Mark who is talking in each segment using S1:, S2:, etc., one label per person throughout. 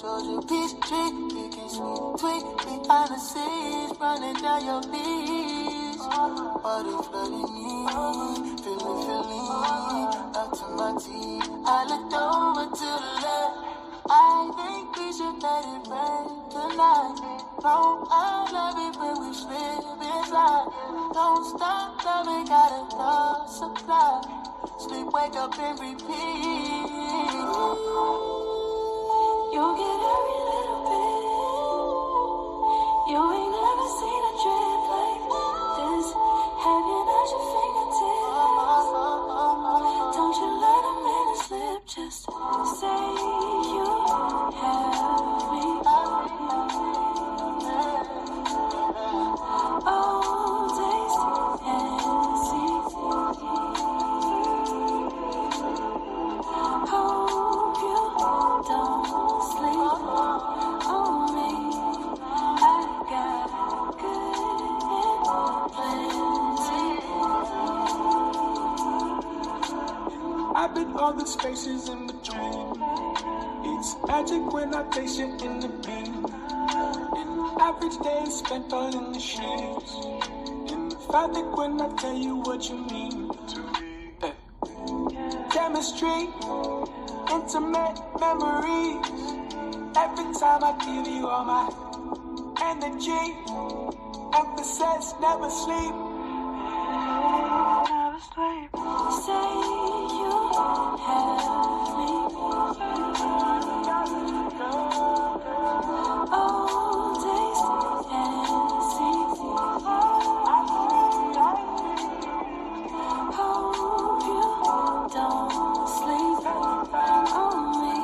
S1: Georgia peach tree, kicking sweet tweet behind the scenes, running down your beach. Water flooding me, feeling, up to my teeth. I looked over to the left. I think we should let it rain tonight. No, I love it when we slip and slide. Don't stop, loving, got a love supply. Sleep, wake up and repeat. You'll get every little bit. You ain't never seen a drip like this. Heaven at your fingertips. Don't you let a minute slip. Just say you have me. Oh, taste and see. Hope you don't sleep on me. I got good plenty.
S2: I've been all the spaces in between. It's magic when I place you in the beam. An average day spent all in the sheets. Emphatic when I tell you what you mean to me. Chemistry, intimate memories. Every time I give you all my energy. Emphasis, never sleep.
S1: Never sleep. Say you have me. Oh, taste and see. Hope you don't sleep on me.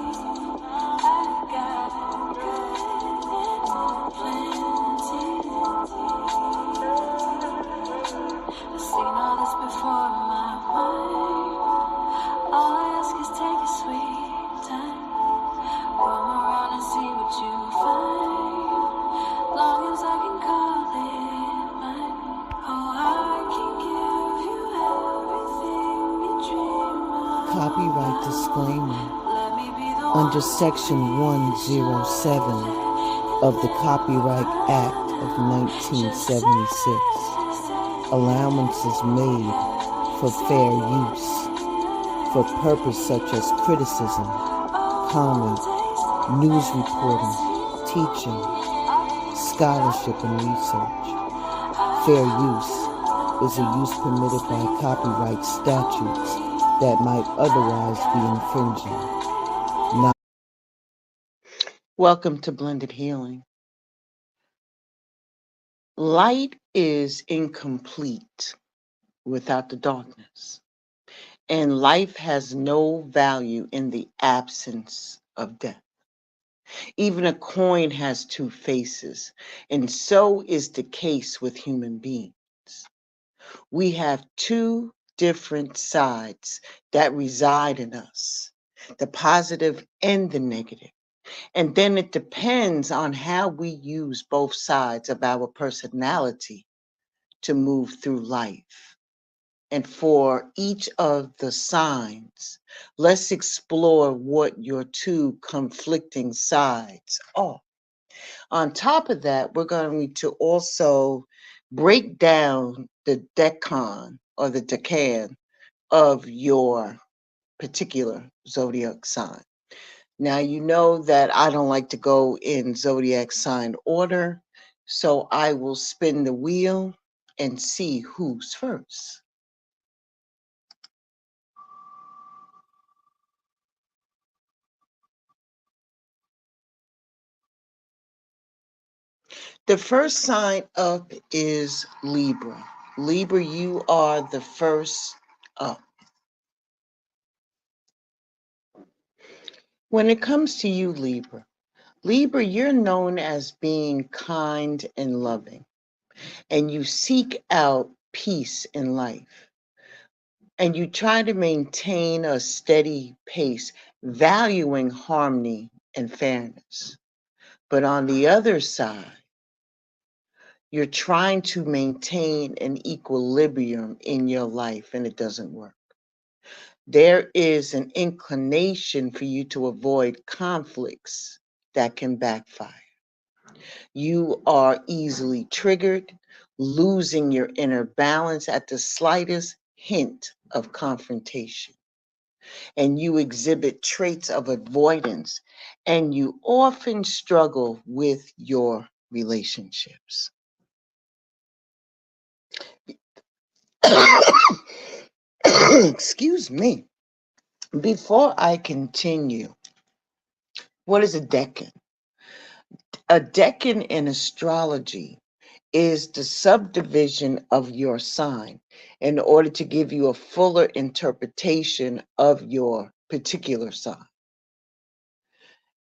S1: I got good plenty. I've seen all this before in my mind. All I ask is take your sweet time. Roam around and see what you find. Long as I can call it mine. Oh, I can give you everything you dream of.
S3: Copyright disclaimer.
S1: Let me be the
S3: Under Section 107 of the Copyright Act of 1976, allowances made for fair use for purpose such as criticism, comment, news reporting, teaching, scholarship, and research. Fair use is a use permitted by copyright statutes that might otherwise be infringing. Welcome to Blended Healing. Light is incomplete without the darkness, and life has no value in the absence of death. Even a coin has two faces, and so is the case with human beings. We have two different sides that reside in us, the positive and the negative. And then it depends on how we use both sides of our personality to move through life. And for each of the signs, let's explore what your two conflicting sides are. On top of that, we're going to also break down the Decan or the Decan of your particular zodiac sign. Now, you know that I don't like to go in zodiac sign order, so I will spin the wheel and see who's first. The first sign up is Libra. Libra, you are the first up. When it comes to you, Libra, you're known as being kind and loving, and you seek out peace in life, and you try to maintain a steady pace, valuing harmony and fairness. But on the other side, you're trying to maintain an equilibrium in your life, and it doesn't work. There is an inclination for you to avoid conflicts that can backfire. You are easily triggered, losing your inner balance at the slightest hint of confrontation. And you exhibit traits of avoidance, and you often struggle with your relationships. Excuse me. Before I continue, what is a decan? A decan in astrology is the subdivision of your sign in order to give you a fuller interpretation of your particular sign.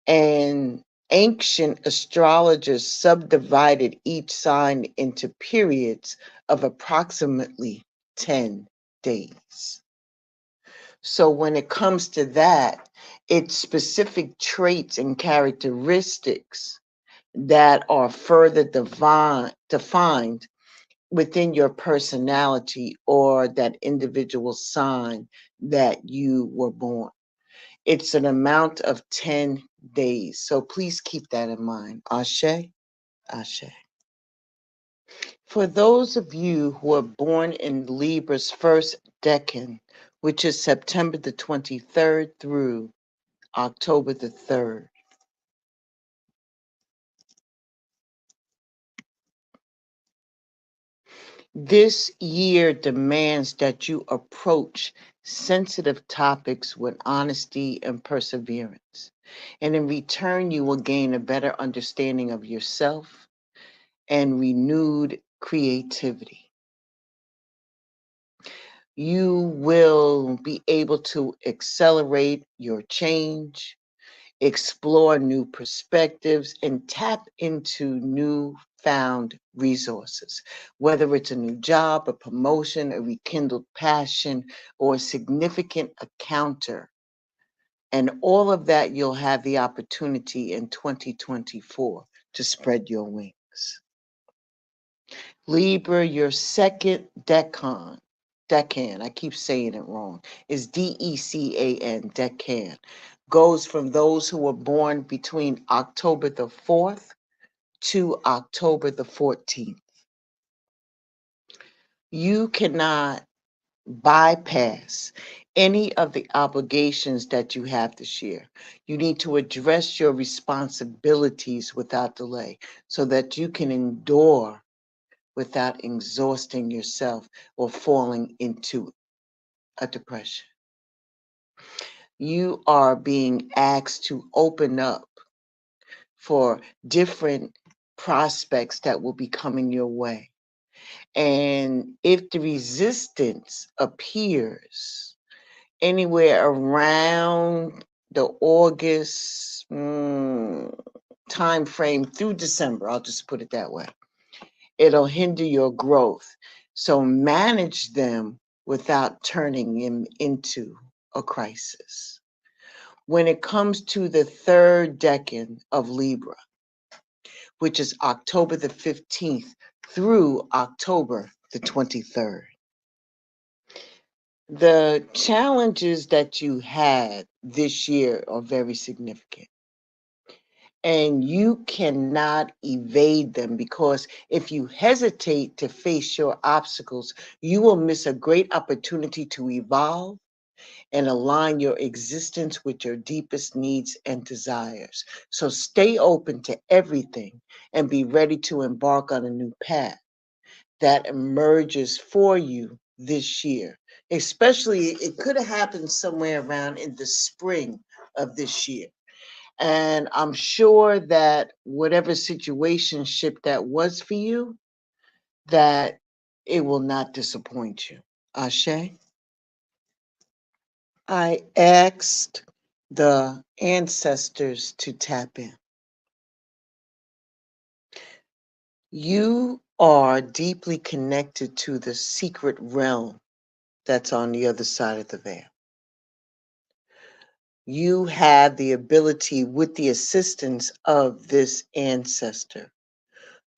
S3: And ancient astrologers subdivided each sign into periods of approximately 10 days. So when it comes to that, it's specific traits and characteristics that are further defined within your personality or that individual sign that you were born. It's an amount of 10 days. So please keep that in mind. Ashe, Ashe. For those of you who are born in Libra's first decan, which is September the 23rd through October the 3rd, this year demands that you approach sensitive topics with honesty and perseverance. And in return, you will gain a better understanding of yourself and renewed creativity. You will be able to accelerate your change, explore new perspectives, and tap into newfound resources, whether it's a new job, a promotion, a rekindled passion, or a significant encounter. And all of that, you'll have the opportunity in 2024 to spread your wings. Libra, your second decan, I keep saying it wrong, is Decan, decan, goes from those who were born between October the 4th to October the 14th. You cannot bypass any of the obligations that you have this year. You need to address your responsibilities without delay so that you can endure without exhausting yourself or falling into a depression. You are being asked to open up for different prospects that will be coming your way. And if the resistance appears anywhere around the August time frame through December, I'll just put it that way, it'll hinder your growth. So manage them without turning them into a crisis. When it comes to the third decan of Libra, which is October the 15th through October the 23rd, the challenges that you had this year are very significant. And you cannot evade them, because if you hesitate to face your obstacles, you will miss a great opportunity to evolve and align your existence with your deepest needs and desires. So stay open to everything and be ready to embark on a new path that emerges for you this year. Especially, it could have happened somewhere around in the spring of this year. And I'm sure that whatever situationship that was for you, that it will not disappoint you. Ashe? I asked the ancestors to tap in. You are deeply connected to the secret realm that's on the other side of the veil. You have the ability, with the assistance of this ancestor,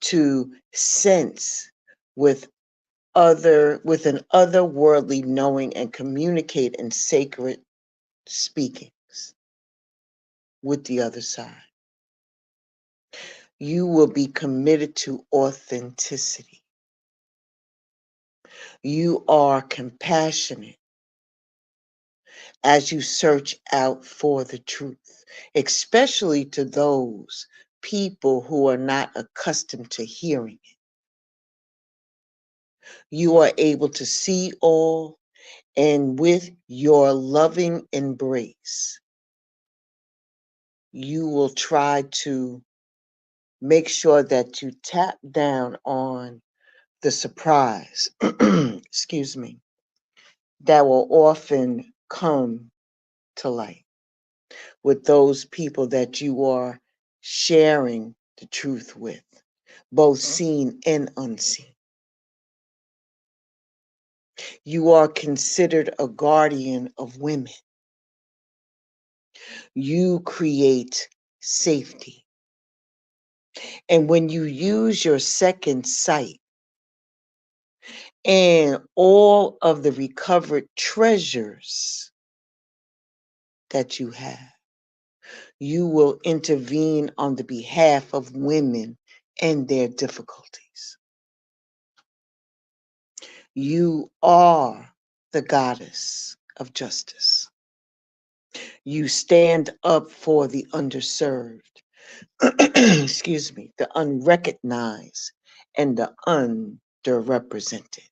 S3: to sense with an otherworldly knowing and communicate in sacred speakings with the other side. You will be committed to authenticity. You are compassionate as you search out for the truth, especially to those people who are not accustomed to hearing it. You are able to see all, and with your loving embrace, you will try to make sure that you tap down on the surprise, excuse me, that will often come to light with those people that you are sharing the truth with, both seen and unseen. You are considered a guardian of women. You create safety. And when you use your second sight and all of the recovered treasures that you have, you will intervene on the behalf of women and their difficulties. You are the goddess of justice. You stand up for the underserved, excuse me, the unrecognized, and the underrepresented.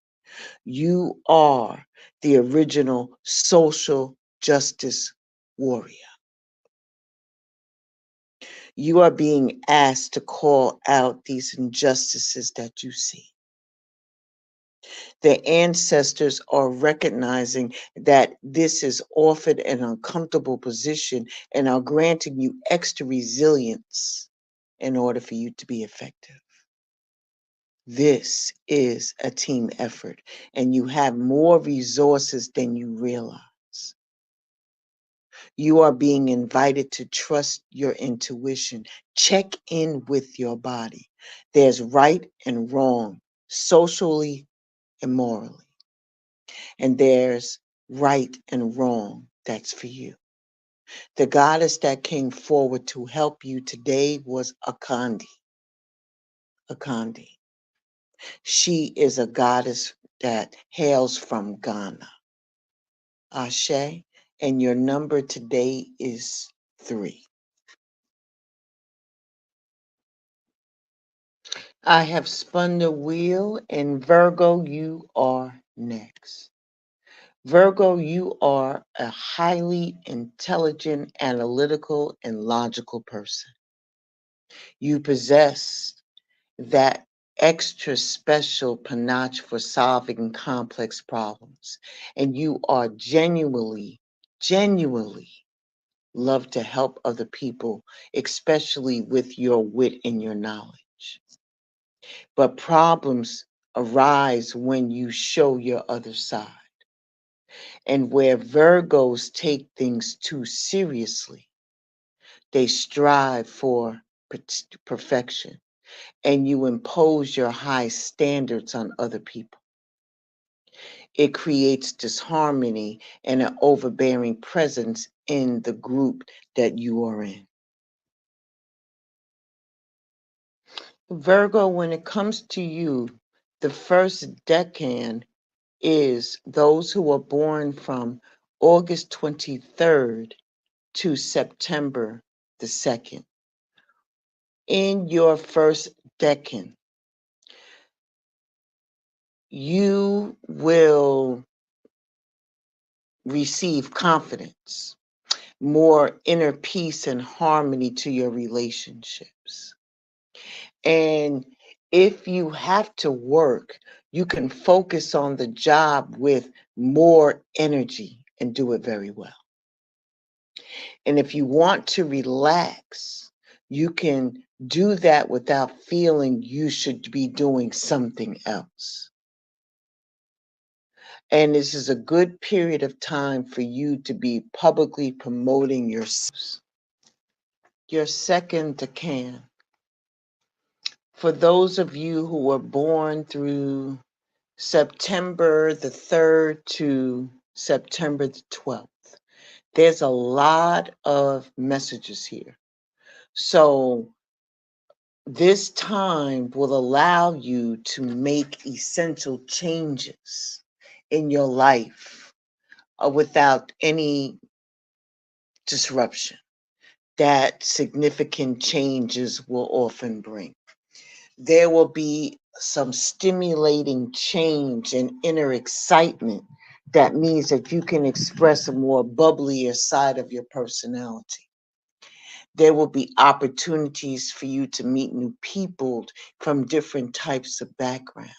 S3: You are the original social justice warrior. You are being asked to call out these injustices that you see. The ancestors are recognizing that this is often an uncomfortable position and are granting you extra resilience in order for you to be effective. This is a team effort, and you have more resources than you realize. You are being invited to trust your intuition. Check in with your body. There's right and wrong, socially and morally. And there's right and wrong that's for you. The goddess that came forward to help you today was Akandi. Akandi. She is a goddess that hails from Ghana. Ashe, and your number today is 3. I have spun the wheel, and Virgo, you are next. Virgo, you are a highly intelligent, analytical, and logical person. You possess that extra special panache for solving complex problems, and you are genuinely love to help other people, especially with your wit and your knowledge. But problems arise when you show your other side. And where Virgos take things too seriously, they strive for perfection, and you impose your high standards on other people. It creates disharmony and an overbearing presence in the group that you are in. Virgo, when it comes to you, the first decan is those who are born from August 23rd to September the 2nd. In your first decan, you will receive confidence, more inner peace and harmony to your relationships. And if you have to work, you can focus on the job with more energy and do it very well. And if you want to relax, you can do that without feeling you should be doing something else. And this is a good period of time for you to be publicly promoting yourselves. Your second decan. For those of you who were born through September the 3rd to September the 12th, there's a lot of messages here. So This time will allow you to make essential changes in your life without any disruption that significant changes will often bring. There will be some stimulating change and inner excitement that means that you can express a more bubblier side of your personality. There will be opportunities for you to meet new people from different types of backgrounds.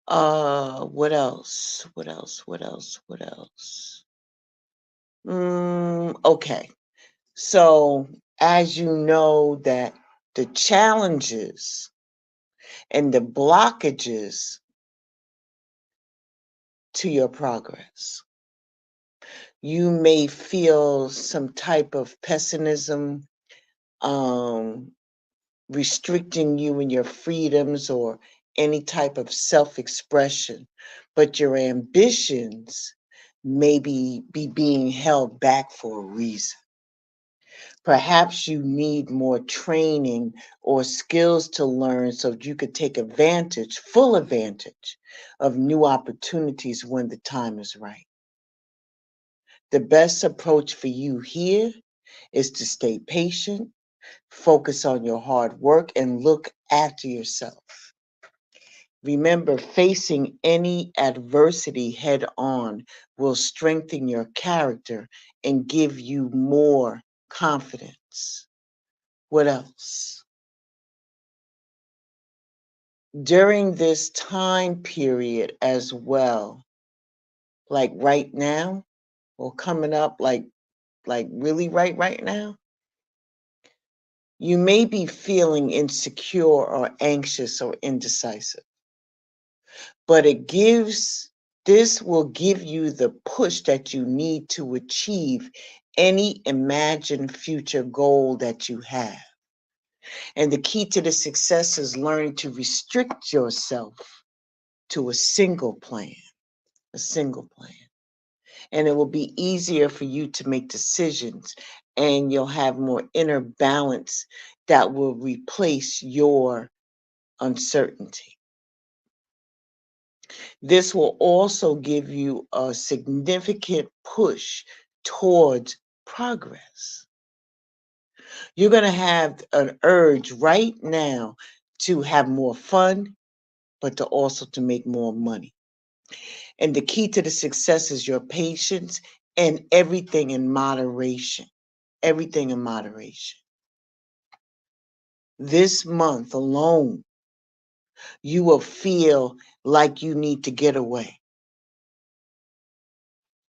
S3: What else? What else? What else? What else? Okay. So, as you know, that the challenges and the blockages to your progress, you may feel some type of pessimism, um, restricting you in your freedoms or any type of self-expression, but your ambitions may be being held back for a reason. Perhaps you need more training or skills to learn so you could take advantage, full advantage of new opportunities when the time is right. The best approach for you here is to stay patient, focus on your hard work, and look after yourself. Remember, facing any adversity head on will strengthen your character and give you more confidence. What else? During this time period as well, like right now, or coming up like really right now, you may be feeling insecure or anxious or indecisive. But this will give you the push that you need to achieve any imagined future goal that you have. And the key to the success is learning to restrict yourself to a single plan. And it will be easier for you to make decisions, and you'll have more inner balance that will replace your uncertainty. This will also give you a significant push towards progress. You're going to have an urge right now to have more fun, but to also to make more money. And the key to the success is your patience and everything in moderation. Everything in moderation. This month alone, you will feel like you need to get away.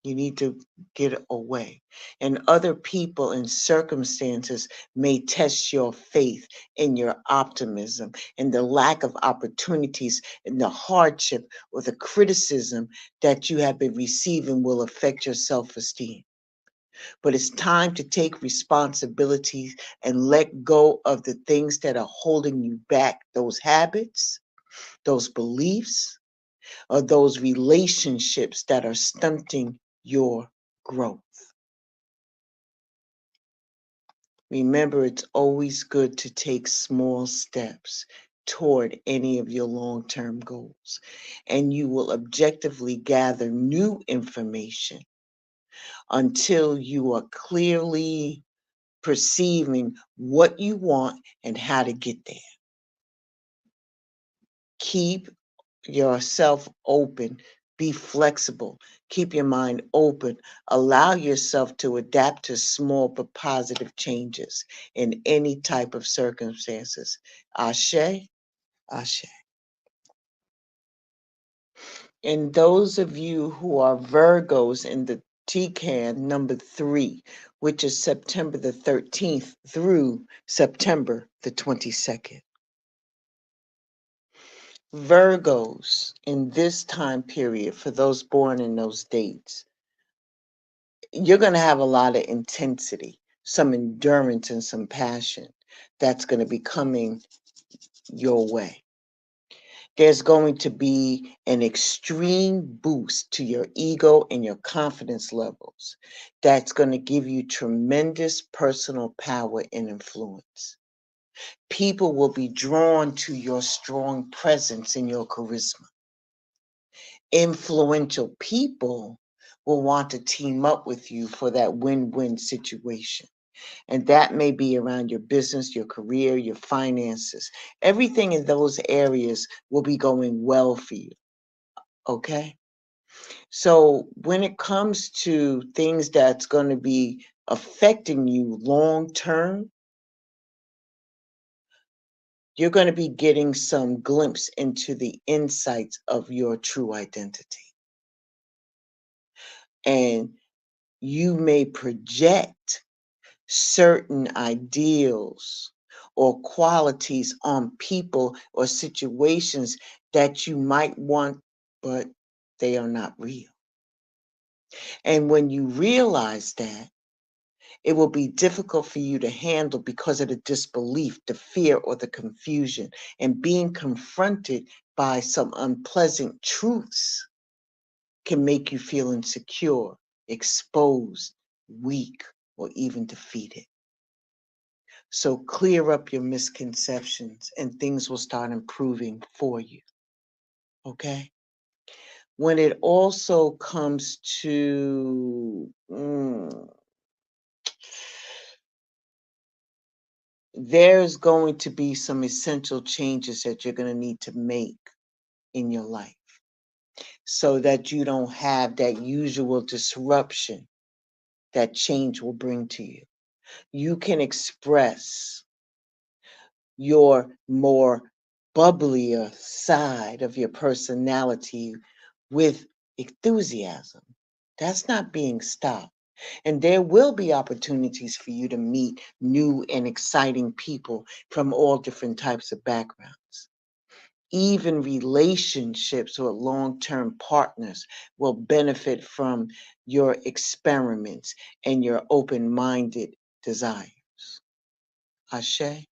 S3: You need to get away. And other people and circumstances may test your faith and your optimism, and the lack of opportunities and the hardship or the criticism that you have been receiving will affect your self-esteem. But it's time to take responsibility and let go of the things that are holding you back, those habits, those beliefs, or those relationships that are stunting your growth. Remember, it's always good to take small steps toward any of your long-term goals, and you will objectively gather new information until you are clearly perceiving what you want and how to get there. Keep yourself open, be flexible, keep your mind open, allow yourself to adapt to small but positive changes in any type of circumstances. Ashe, Ashe. And those of you who are Virgos in the Decan number 3, which is September the 13th through September the 22nd. Virgos in this time period, for those born in those dates, you're going to have a lot of intensity, some endurance, and some passion that's going to be coming your way. There's going to be an extreme boost to your ego and your confidence levels that's going to give you tremendous personal power and influence. People will be drawn to your strong presence and your charisma. Influential people will want to team up with you for that win-win situation. And that may be around your business, your career, your finances. Everything in those areas will be going well for you. Okay? So when it comes to things that's going to be affecting you long term, you're going to be getting some glimpse into the insights of your true identity. And you may project certain ideals or qualities on people or situations that you might want, but they are not real. And when you realize that, it will be difficult for you to handle because of the disbelief, the fear, or the confusion, and being confronted by some unpleasant truths can make you feel insecure, exposed, weak, or even defeated. So clear up your misconceptions and things will start improving for you. Okay? When it also comes to there's going to be some essential changes that you're going to need to make in your life so that you don't have that usual disruption that change will bring to you. You can express your more bubblier side of your personality with enthusiasm. That's not being stopped. And there will be opportunities for you to meet new and exciting people from all different types of backgrounds. Even relationships or long-term partners will benefit from your experiments and your open-minded desires. Ashe?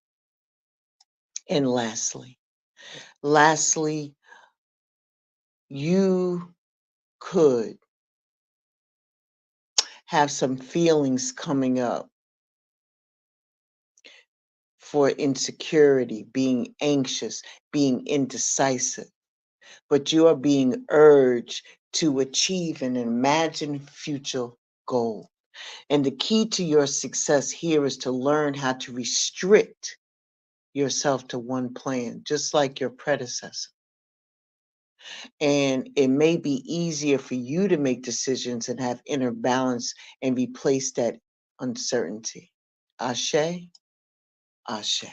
S3: And lastly, you could have some feelings coming up for insecurity, being anxious, being indecisive, but you are being urged to achieve an imagined future goal. And the key to your success here is to learn how to restrict yourself to one plan, just like your predecessor. And it may be easier for you to make decisions and have inner balance and replace that uncertainty. Ashe, Ashe.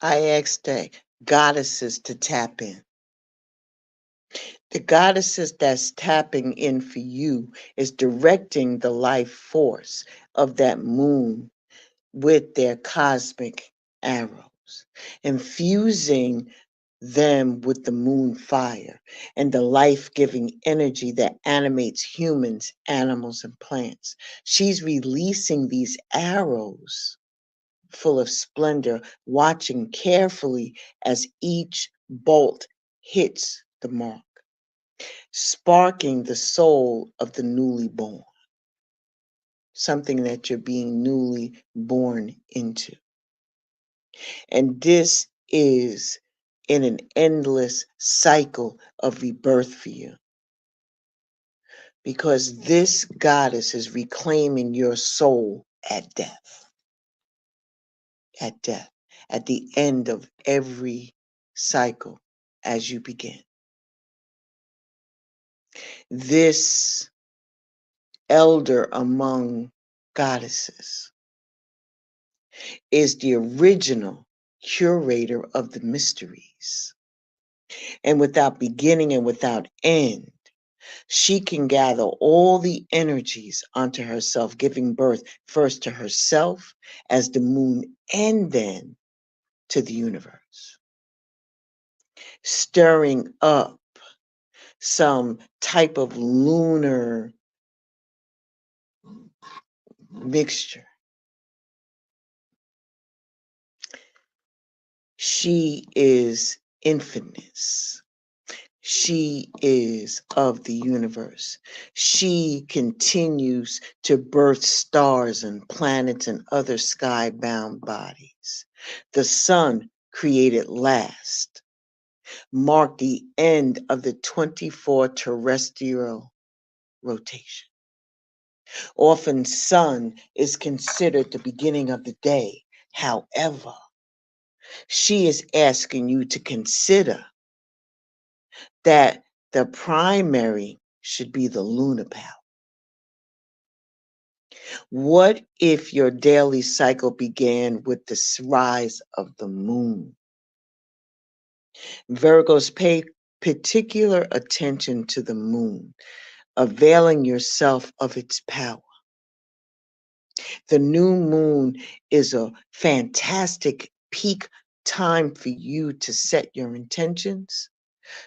S3: I asked the goddesses to tap in. The goddesses that's tapping in for you is directing the life force of that moon with their cosmic arrows, infusing them with the moon fire and the life-giving energy that animates humans, animals, and plants. She's releasing these arrows full of splendor, watching carefully as each bolt hits the mark, sparking the soul of the newly born, something that you're being newly born into. And this is in an endless cycle of rebirth for you. Because this goddess is reclaiming your soul at death. At death. At the end of every cycle as you begin. This elder among goddesses is the original curator of the mysteries. And without beginning and without end, she can gather all the energies onto herself, giving birth first to herself as the moon and then to the universe, stirring up some type of lunar mixture. She is infiniteness. She is of the universe. She continues to birth stars and planets and other sky-bound bodies. The sun, created last, marked the end of the 24 terrestrial rotation. Often sun is considered the beginning of the day. However, she is asking you to consider that the primary should be the lunar power. What if your daily cycle began with the rise of the moon? Virgos, pay particular attention to the moon, availing yourself of its power. The new moon is a fantastic peak time for you to set your intentions,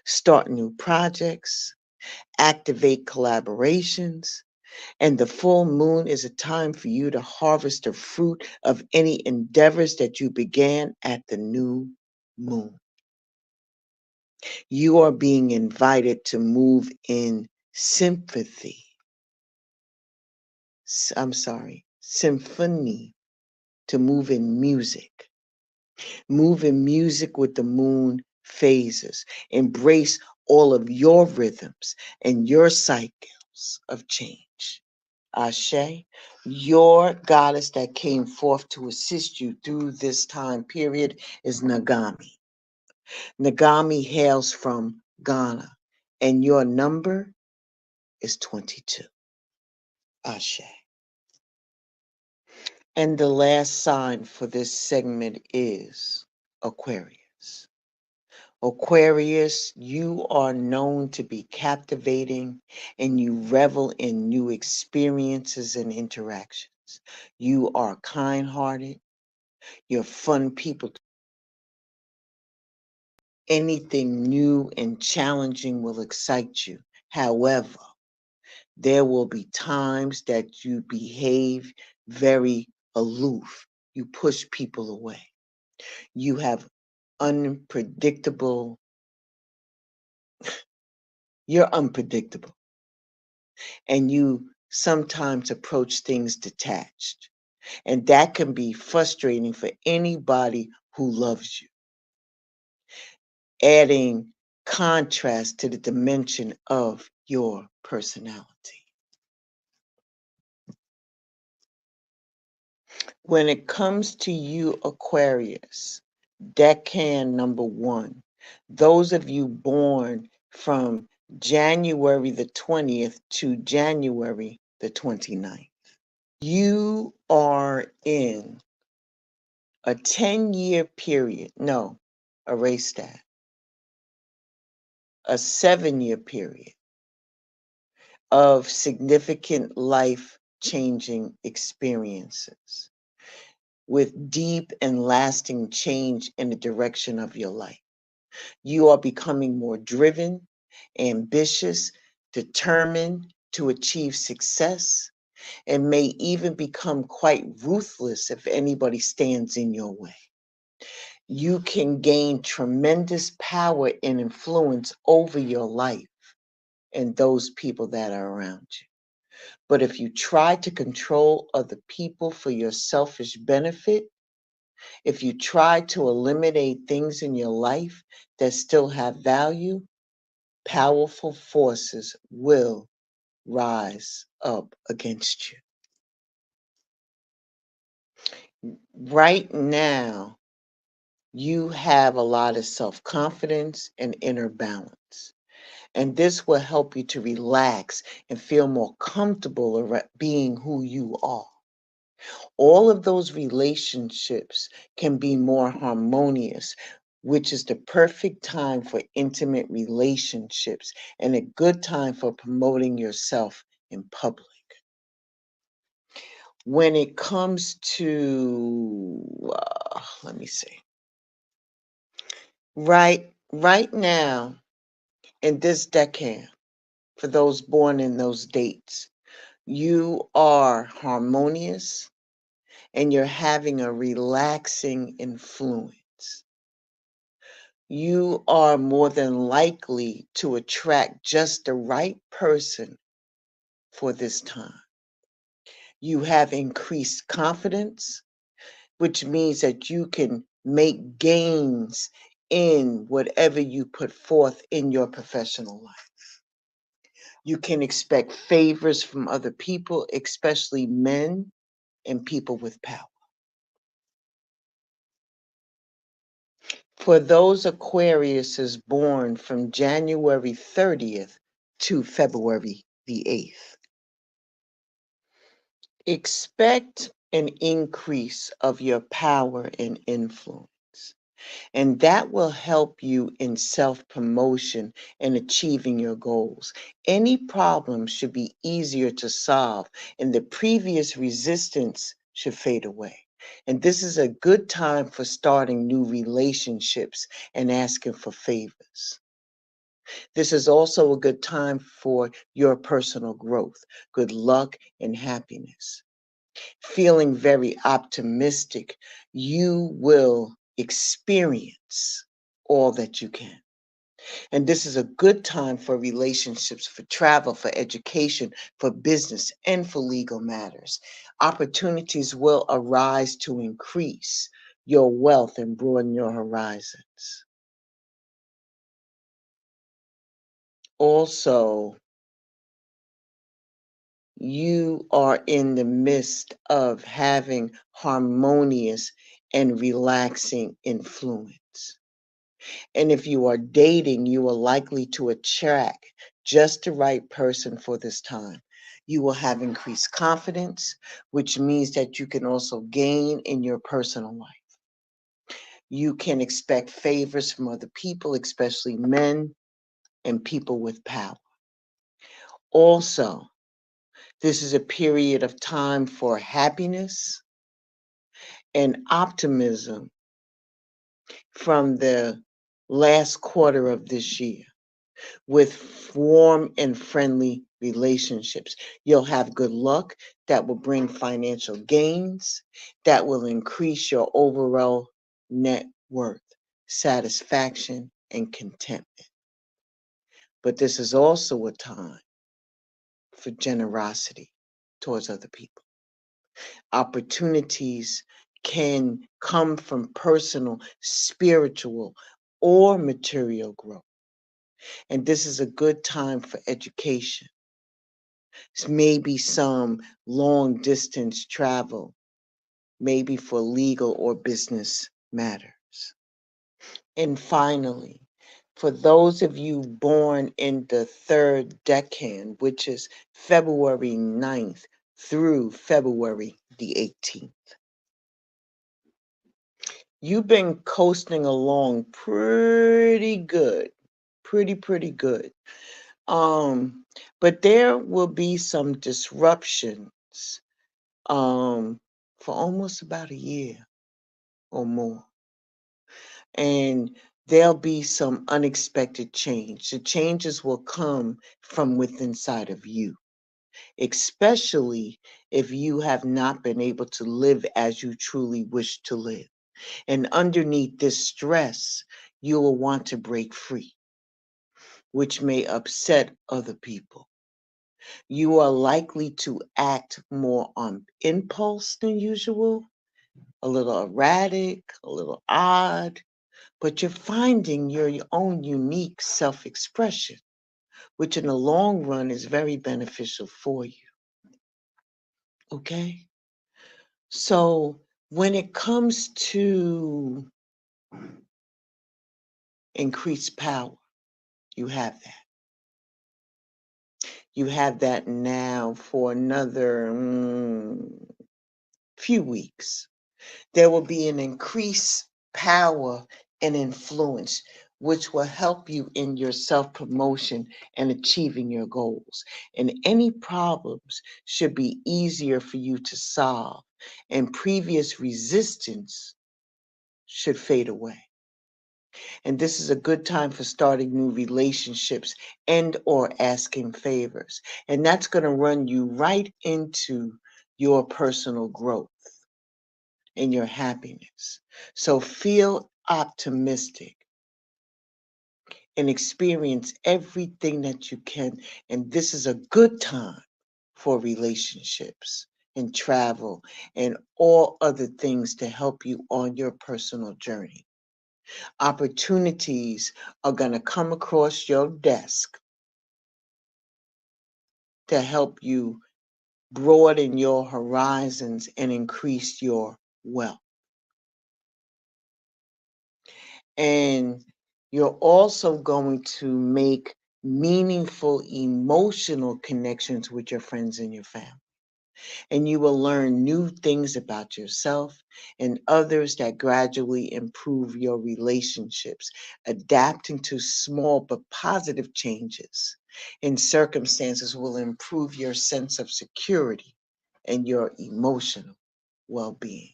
S3: start new projects, activate collaborations, and the full moon is a time for you to harvest the fruit of any endeavors that you began at the new moon. You are being invited to move in sympathy. Symphony, to move in music. Move in music with the moon phases. Embrace all of your rhythms and your cycles of change. Ashe, your goddess that came forth to assist you through this time period is Nagami. Nagami hails from Ghana, and your number is 22. Ashe. And the last sign for this segment is Aquarius. Aquarius, you are known to be captivating and you revel in new experiences and interactions. You are kind-hearted. You're fun people. Anything new and challenging will excite you. However, there will be times that you behave very aloof. You push people away. You have unpredictable, you're unpredictable. And you sometimes approach things detached. And that can be frustrating for anybody who loves you. Adding contrast to the dimension of your personality. When it comes to you, Aquarius, Decan number 1, those of you born from January the 20th to January the 29th, you are in a 10-year period. No, erase that. A 7-year period of significant life-changing experiences with deep and lasting change in the direction of your life. You are becoming more driven, ambitious, determined to achieve success, and may even become quite ruthless if anybody stands in your way. You can gain tremendous power and influence over your life and those people that are around you. But if you try to control other people for your selfish benefit, if you try to eliminate things in your life that still have value, powerful forces will rise up against you. Right now, you have a lot of self-confidence and inner balance. And this will help you to relax and feel more comfortable being who you are. All of those relationships can be more harmonious, which is the perfect time for intimate relationships and a good time for promoting yourself in public. When it comes to, let me see. Right now, in this decade, for those born in those dates, you are harmonious and you're having a relaxing influence. you are more than likely to attract just the right person for this time. You have increased confidence, which means that you can make gains in whatever you put forth in your professional life. You can expect favors from other people, especially men and people with power. For those Aquariuses born from January 30th to February the 8th, expect an increase of your power and influence. And that will help you in self promotion and achieving your goals. Any problem should be easier to solve, and the previous resistance should fade away. And this is a good time for starting new relationships and asking for favors. This is also a good time for your personal growth, good luck, and happiness. Feeling very optimistic, you will experience all that you can. And this is a good time for relationships, for travel, for education, for business, and for legal matters. Opportunities will arise to increase your wealth and broaden your horizons. Also, you are in the midst of having harmonious and relaxing influence. And if you are dating, you are likely to attract just the right person for this time. You will have increased confidence, which means that you can also gain in your personal life. You can expect favors from other people, especially men and people with power. Also, this is a period of time for happiness and optimism from the last quarter of this year with warm and friendly relationships. You'll have good luck that will bring financial gains, that will increase your overall net worth, satisfaction, and contentment. But this is also a time for generosity towards other people. Opportunities can come from personal, spiritual, or material growth. And this is a good time for education. Maybe some long distance travel, maybe for legal or business matters. And finally, for those of you born in the third decan, which is February 9th through February the 18th, you've been coasting along pretty good, pretty good. But there will be some disruptions for almost about a year or more. And there'll be some unexpected change. The changes will come from within inside of you, especially if you have not been able to live as you truly wish to live. And underneath this stress, you will want to break free, which may upset other people. You are likely to act more on impulse than usual, a little erratic, a little odd, but you're finding your own unique self expression, which in the long run is very beneficial for you. Okay? So when it comes to increased power, you have that. You have that now for another few weeks. There will be an increased power and influence, which will help you in your self promotion and achieving your goals. And any problems should be easier for you to solve, and previous resistance should fade away. And this is a good time for starting new relationships and or asking favors. And that's going to run you right into your personal growth and your happiness. So feel optimistic. and experience everything that you can. And this is a good time for relationships and travel and all other things to help you on your personal journey. Opportunities are going to come across your desk to help you broaden your horizons and increase your wealth. And you're also going to make meaningful emotional connections with your friends and your family. And you will learn new things about yourself and others that gradually improve your relationships, adapting to small but positive changes in circumstances will improve your sense of security and your emotional well-being.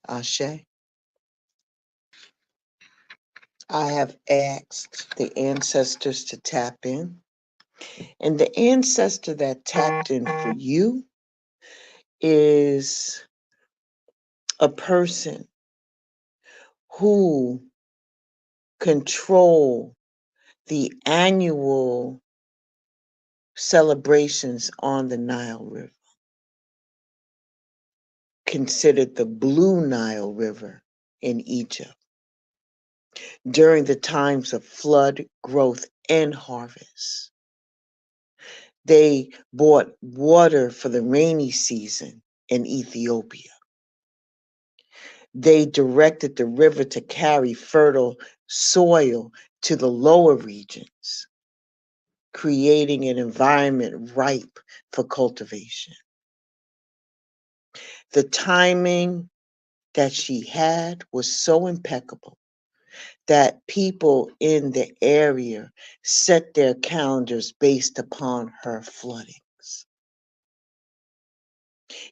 S3: Ashe, I have asked the ancestors to tap in, and the ancestor that tapped in for you is a person who control the annual celebrations on the Nile River, considered the Blue Nile River in Egypt, during the times of flood, growth, and harvest. They brought water for the rainy season in Ethiopia. They directed the river to carry fertile soil to the lower regions, creating an environment ripe for cultivation. The timing that she had was so impeccable that people in the area set their calendars based upon her floodings.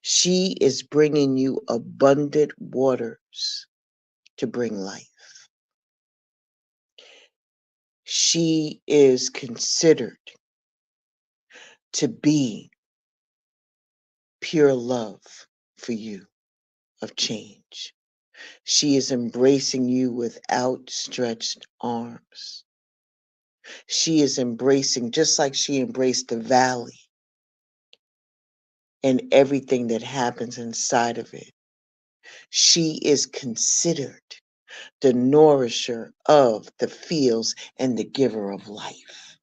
S3: She is bringing you abundant waters to bring life. She is considered to be pure love for you of change. She is embracing you with outstretched arms. She is embracing, just like she embraced the valley and everything that happens inside of it. She is considered the nourisher of the fields and the giver of life.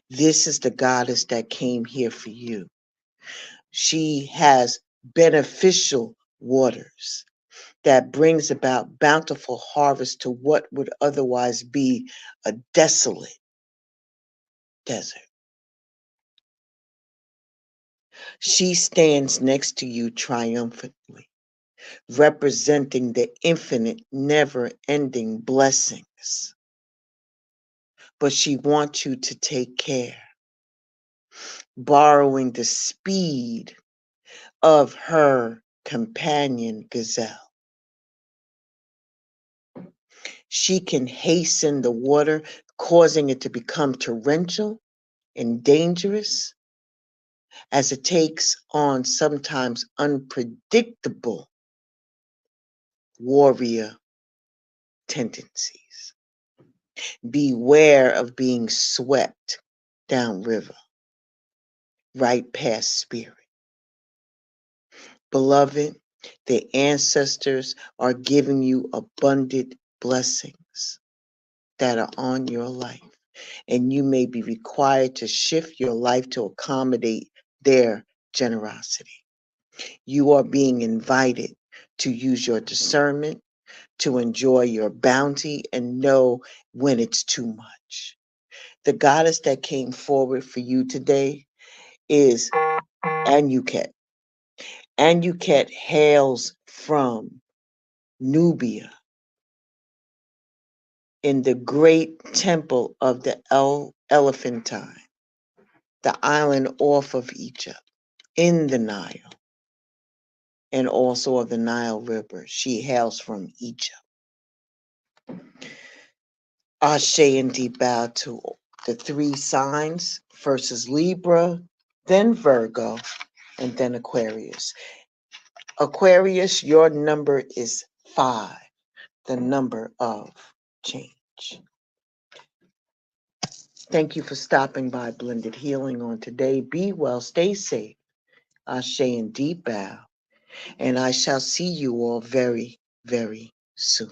S3: This is the goddess that came here for you. She has beneficial waters that brings about bountiful harvest to what would otherwise be a desolate desert. She stands next to you triumphantly, representing the infinite, never-ending blessings. But she wants you to take care, borrowing the speed of her companion gazelle. She can hasten the water, causing it to become torrential and dangerous as it takes on sometimes unpredictable warrior tendencies. Beware of being swept downriver, right past spirit. Beloved, the ancestors are giving you abundant blessings that are on your life, and you may be required to shift your life to accommodate their generosity. You are being invited to use your discernment, to enjoy your bounty, and know when it's too much. The goddess that came forward for you today is Anuket. Anuket hails from Nubia in the great temple of the Elephantine, the island off of Egypt, in the Nile, and also of the Nile River. She hails from Egypt. Ashe and deep bow to the three signs. First is Libra, then Virgo, and then Aquarius. Aquarius, your number is 5, the number of change. Thank you for stopping by Blended Healing on today. Be well, stay safe. Ashe and deep bow. And I shall see you all very, very soon.